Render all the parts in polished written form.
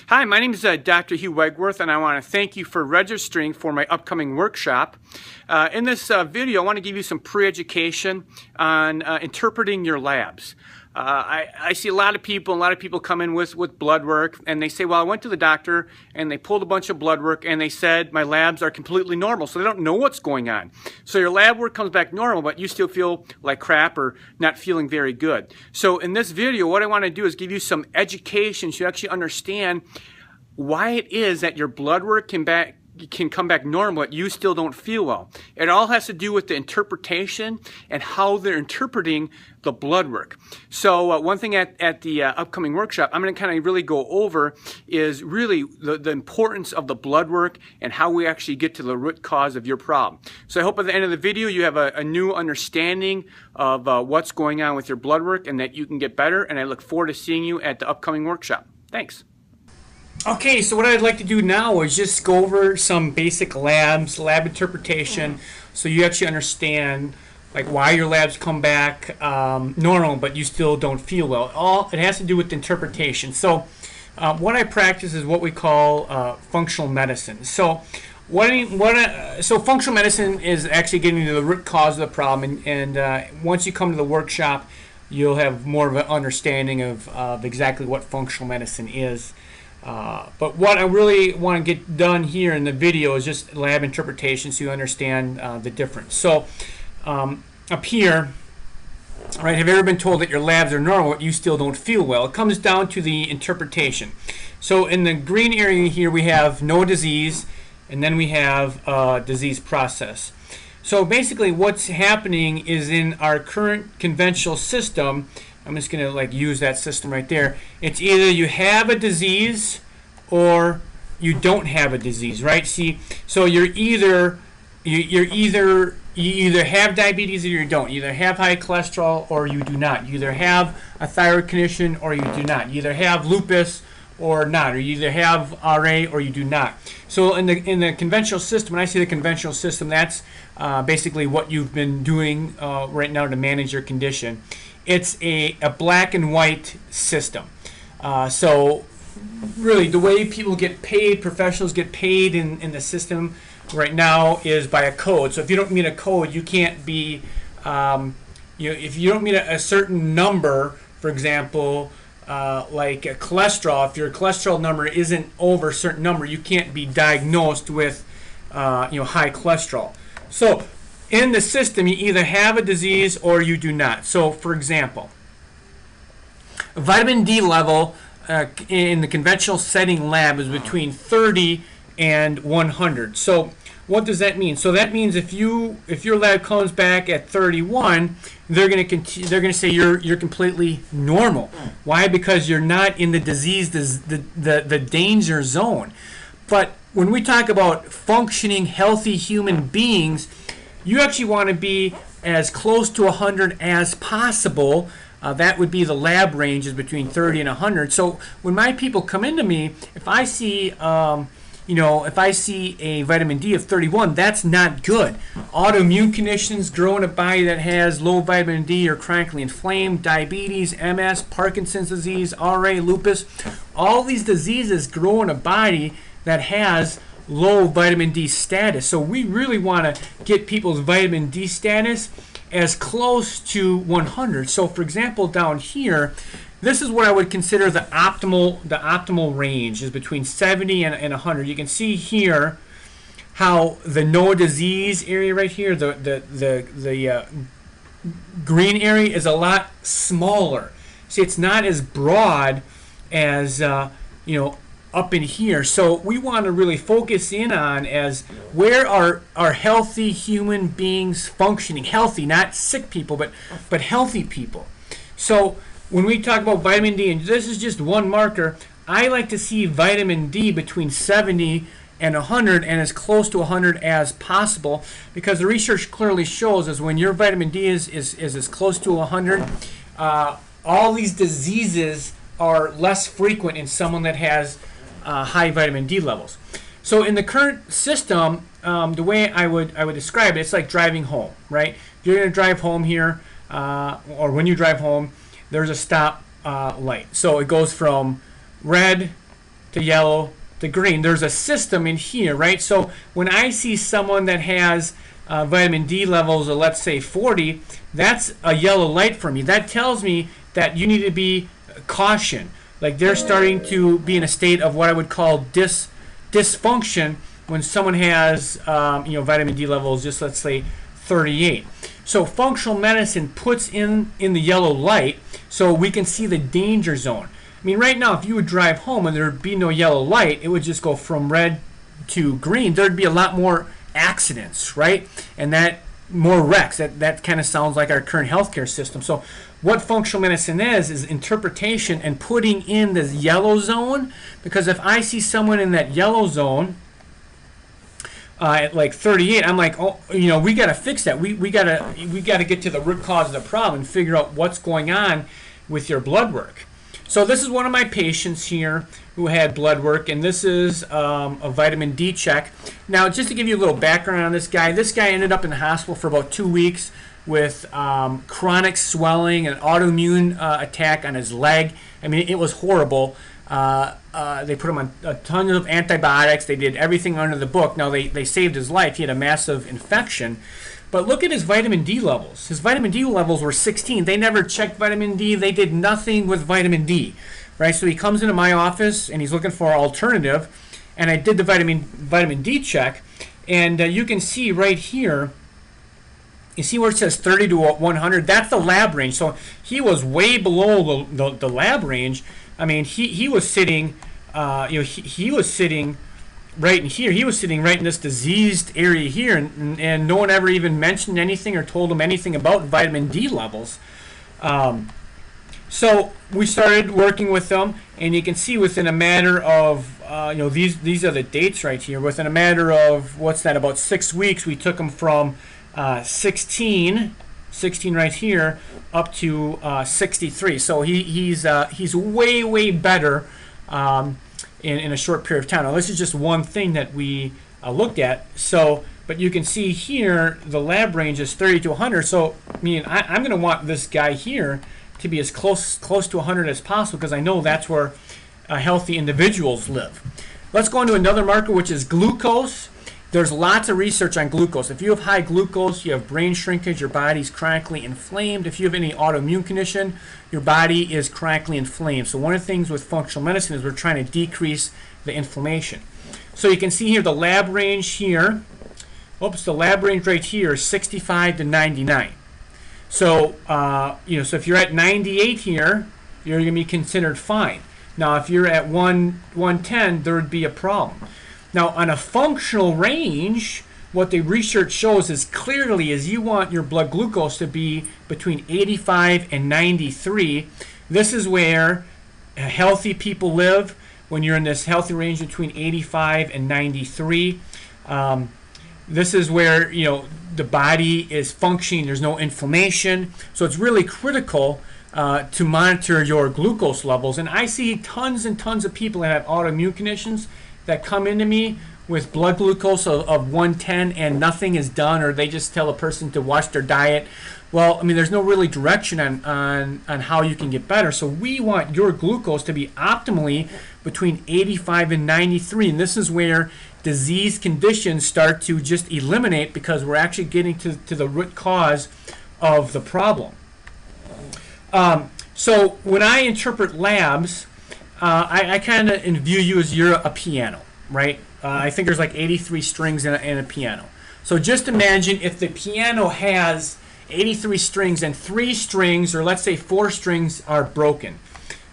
Hi, my name is Dr. Hugh Wegwerth, and I want to thank you for registering for my upcoming workshop. In this video, I want to give you some pre-education on interpreting your labs. I see a lot of people come in with blood work, and they say, well, I went to the doctor and they pulled a bunch of blood work and they said my labs are completely normal, so they don't know what's going on. So your lab work comes back normal, but you still feel like crap or not feeling very good. So in this video, what I want to do is give you some education so you actually understand why it is that your blood work can come back normal, but you still don't feel well. It all has to do with the interpretation and how they're interpreting the blood work. So one thing at the upcoming workshop I'm going to kind of really go over is really the importance of the blood work and how we actually get to the root cause of your problem. So I hope at the end of the video you have a new understanding of what's going on with your blood work and that you can get better, and I look forward to seeing you at the upcoming workshop. Thanks. Okay, so what I'd like to do now is just go over some basic lab interpretation, so you actually understand like why your labs come back normal, but you still don't feel well. It has to do with interpretation. So what I practice is what we call functional medicine. So so functional medicine is actually getting to the root cause of the problem, and once you come to the workshop, you'll have more of an understanding of exactly what functional medicine is. But what I really want to get done here in the video is just lab interpretation so you understand the difference. So up here, right, have you ever been told that your labs are normal but you still don't feel well? It comes down to the interpretation. So in the green area here we have no disease, and then we have disease process. So basically what's happening is in our current conventional system, I'm just going to use that system right there. It's either you have a disease or you don't have a disease, right? See, so you either have diabetes or you don't. You either have high cholesterol or you do not. You either have a thyroid condition or you do not. You either have lupus or not, or you either have RA or you do not. So in the conventional system, when I say the conventional system, that's basically what you've been doing right now to manage your condition. It's a black and white system. So really the way people get paid, professionals get paid in the system right now is by a code. So if you don't meet a code, you can't be, if you don't meet a certain number, for example, like cholesterol, if your cholesterol number isn't over a certain number, you can't be diagnosed with high cholesterol. So in the system, you either have a disease or you do not. So, for example, vitamin D level in the conventional setting lab is between 30 and 100. So, what does that mean? So that means if your lab comes back at 31, they're going to say you're completely normal. Why? Because you're not in the disease, the danger zone. But when we talk about functioning, healthy human beings, you actually want to be as close to 100 as possible. That would be the lab range, is between 30 and 100. So when my people come into me, if I see a vitamin D of 31, that's not good. Autoimmune conditions, growing a body that has low vitamin D or chronically inflamed, diabetes, MS, Parkinson's disease, RA, lupus, all these diseases grow in a body that has low vitamin D status. So we really want to get people's vitamin D status as close to 100. So for example, down here, this is what I would consider the optimal range, is between 70 and 100. You can see here how the no disease area right here, the green area, is a lot smaller. See, it's not as broad as up in here. So we want to really focus in on as where are healthy human beings functioning. Healthy, not sick people, but healthy people. So when we talk about vitamin D, and this is just one marker, I like to see vitamin D between 70 and 100 and as close to 100 as possible, because the research clearly shows is when your vitamin D is as close to 100, all these diseases are less frequent in someone that has high vitamin D levels. So in the current system, the way I would describe it, it's like driving home, right? If you're going to drive home here, or when you drive home, there's a stop light. So it goes from red to yellow to green. There's a system in here, right? So when I see someone that has vitamin D levels of, let's say, 40, that's a yellow light for me. That tells me that you need to be caution. Like they're starting to be in a state of what I would call dysfunction when someone has vitamin D levels, just let's say 38. So functional medicine puts in the yellow light so we can see the danger zone. I mean, right now, if you would drive home and there would be no yellow light, it would just go from red to green. There'd be a lot more accidents, right? And that more wrecks. That kind of sounds like our current healthcare system. So what functional medicine is interpretation and putting in this yellow zone, because if I see someone in that yellow zone at like 38, I'm like, oh, we got to fix that. We got to get to the root cause of the problem and figure out what's going on with your blood work. So this is one of my patients here who had blood work, and this is a vitamin D check. Now, just to give you a little background on this guy ended up in the hospital for about 2 weeks with chronic swelling, an autoimmune attack on his leg. I mean, it was horrible. They put him on a ton of antibiotics. They did everything under the book. Now, they saved his life. He had a massive infection. But look at his vitamin D levels. His vitamin D levels were 16. They never checked vitamin D. They did nothing with vitamin D, right? So he comes into my office, and he's looking for an alternative. And I did the vitamin D check. And you can see right here, you see where it says 30 to 100? That's the lab range. So he was way below the lab range. I mean, he was sitting, he was sitting right in here. He was sitting right in this diseased area here, and no one ever even mentioned anything or told him anything about vitamin D levels. So we started working with them, and you can see within a matter of, these are the dates right here. Within a matter of, about 6 weeks, we took him from 16 right here, up to 63. So he's way better in a short period of time. Now this is just one thing that we looked at. So, but you can see here the lab range is 30 to 100. So I mean, I'm going to want this guy here to be as close to 100 as possible, because I know that's where healthy individuals live. Let's go on to another marker, which is glucose. There's lots of research on glucose. If you have high glucose, you have brain shrinkage, your body's chronically inflamed. If you have any autoimmune condition, your body is chronically inflamed. So one of the things with functional medicine is we're trying to decrease the inflammation. So you can see here the lab range here. Oops, the lab range right here is 65 to 99. So, so if you're at 98 here, you're going to be considered fine. Now, if you're at 110, there would be a problem. Now, on a functional range, what the research shows is clearly is you want your blood glucose to be between 85 and 93. This is where healthy people live, when you're in this healthy range between 85 and 93. This is where, the body is functioning. There's no inflammation. So it's really critical to monitor your glucose levels. And I see tons and tons of people that have autoimmune conditions that come into me with blood glucose of 110 and nothing is done, or they just tell a person to watch their diet. Well, I mean, there's no really direction on how you can get better. So we want your glucose to be optimally between 85 and 93, and this is where disease conditions start to just eliminate, because we're actually getting to the root cause of the problem. So when I interpret labs, I kind of view you as you're a piano, right? I think there's like 83 strings in a piano. So just imagine if the piano has 83 strings and 3 strings, or let's say 4 strings, are broken.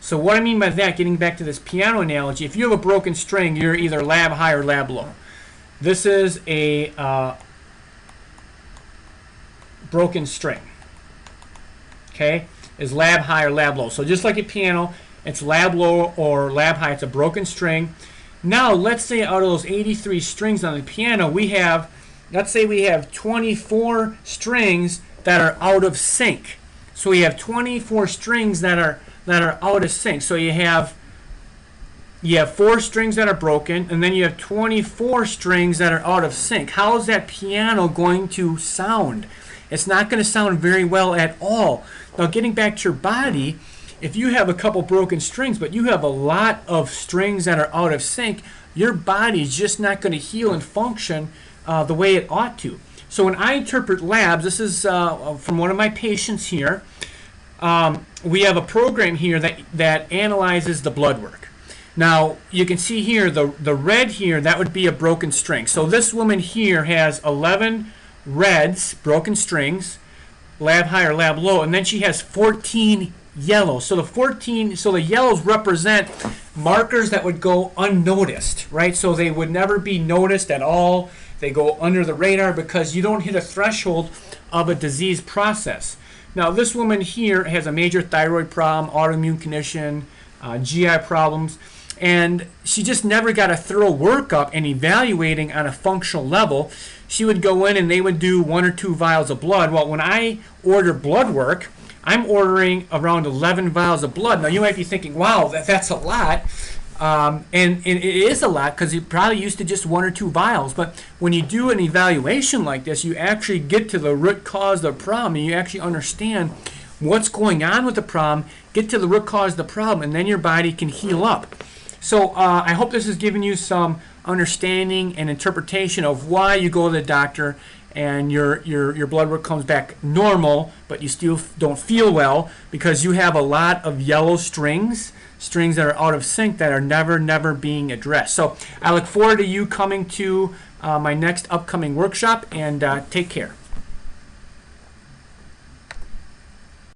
So what I mean by that, getting back to this piano analogy, if you have a broken string, you're either lab high or lab low. This is a broken string, okay? Is lab high or lab low. So just like a piano, it's lab low or lab high. It's a broken string. Now, let's say out of those 83 strings on the piano, let's say we have 24 strings that are out of sync. So we have 24 strings that are out of sync. So you have 4 strings that are broken, and then you have 24 strings that are out of sync. How is that piano going to sound? It's not going to sound very well at all. Now, getting back to your body, if you have a couple broken strings, but you have a lot of strings that are out of sync, your body's just not going to heal and function the way it ought to. So when I interpret labs, this is from one of my patients here. We have a program here that analyzes the blood work. Now, you can see here, the red here, that would be a broken string. So this woman here has 11 reds, broken strings, lab high or lab low, and then she has 14 yellows. So the yellows represent markers that would go unnoticed, right? So they would never be noticed at all. They go under the radar because you don't hit a threshold of a disease process. Now, this woman here has a major thyroid problem, autoimmune condition, GI problems, and she just never got a thorough workup and evaluating on a functional level. She would go in and they would do 1 or 2 vials of blood. Well, when I order blood work, I'm ordering around 11 vials of blood. Now, you might be thinking, wow, that's a lot. And it is a lot because you're probably used to just 1 or 2 vials. But when you do an evaluation like this, you actually get to the root cause of the problem, and you actually understand what's going on with the problem, get to the root cause of the problem, and then your body can heal up. So I hope this has given you some understanding and interpretation of why you go to the doctor and your blood work comes back normal, but you still don't feel well because you have a lot of yellow strings that are out of sync that are never being addressed. So I look forward to you coming to my next upcoming workshop, and take care.